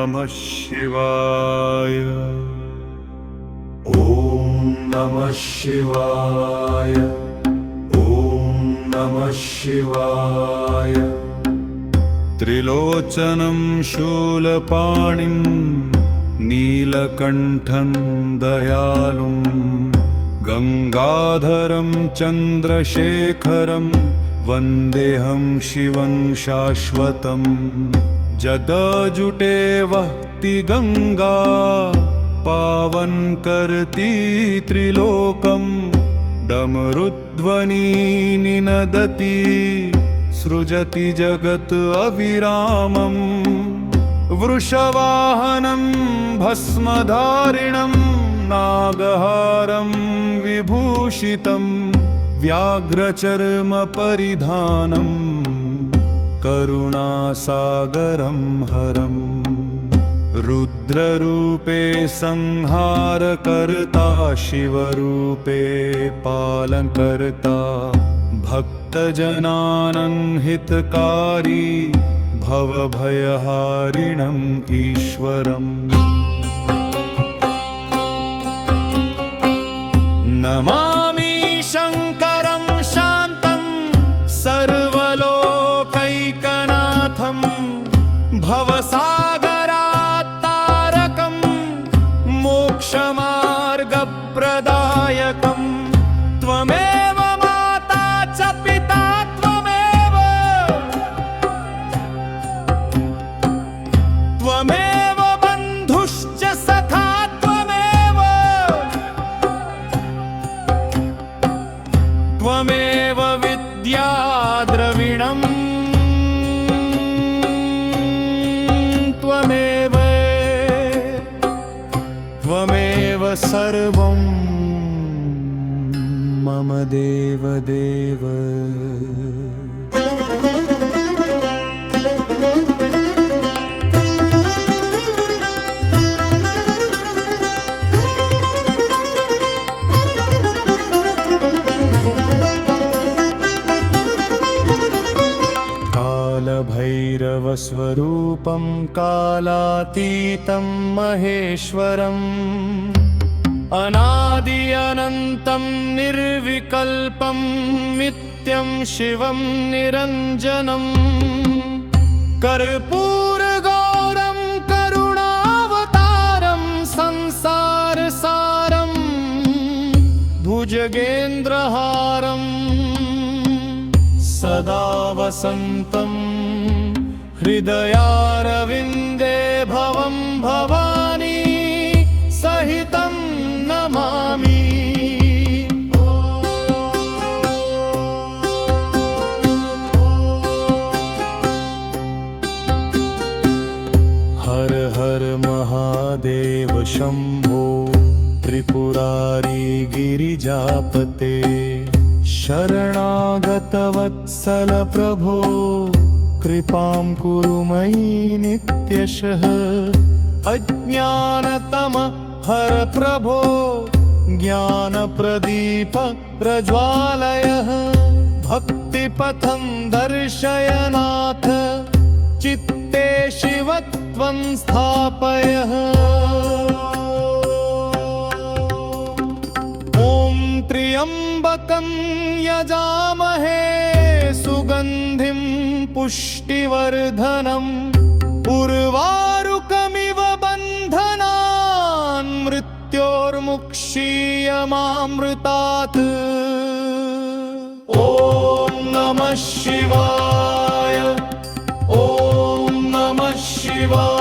नमः शिवाय। ॐ नमः शिवाय। ॐ नमः शिवाय। त्रिलोचनं शूलपाणिं नीलकण्ठं दयालुं गङ्गाधरं चन्द्रशेखरं वन्देऽहं शिवं शाश्वतम्। जगजुटे वहति गङ्गा पावन करती त्रिलोकं। डमरुध्वनि निनदति सृजति जगत् अविरामम्। वृषवाहनं भस्मधारिणं नागहारं विभूषितं। व्याघ्रचर्मपरिधानं करुणासागरं हरम्। रुद्ररूपे संहारकर्ता शिवरूपे पालनकर्ता। भक्तजनानं हितकारी भवभयहारिणम् ईश्वरम्। नमामि शङ्करं शान्तं सर्वलोकैकनाथं। भवसागरात्तारकं मोक्षमार्गप्रदायकं। त्वमेव माता च पिता त्वमेव। त्वमेव बन्धुश्च सखा त्वमेव। त्वमेव विद्या द्रविणम्। त्वमेव सर्वं मम देवदेव। कालभैरवस्वरूपं कालातीतं महेश्वरम्। अनादि अनन्तं निर्विकल्पं नित्यं शिवं निरञ्जनम्। कर्पूरगौरं करुणावतारं संसारसारं। भुजगेन्द्रहारं सदा वसन्तं हृदयारविन्दे भवं भवानी सहितं नमामि। हर हर महादेव शम्भो त्रिपुरारी गिरिजापते। शरणागतवत्सल प्रभो कृपां कुरु मयि नित्यशः। अज्ञानतमः हर प्रभो ज्ञानप्रदीप प्रज्वालयः। भक्तिपथं दर्शय नाथ चित्ते शिवत्वं स्थापयः। ॐ त्र्यम्बकं यजामहे सुगन्धिं पुष्टिवर्धनम्। उर्वारुकमिव बन्धनान् मृत्योर्मुक्षीयमामृतात्। ॐ नमः शिवाय। ॐ नमः शिवाय।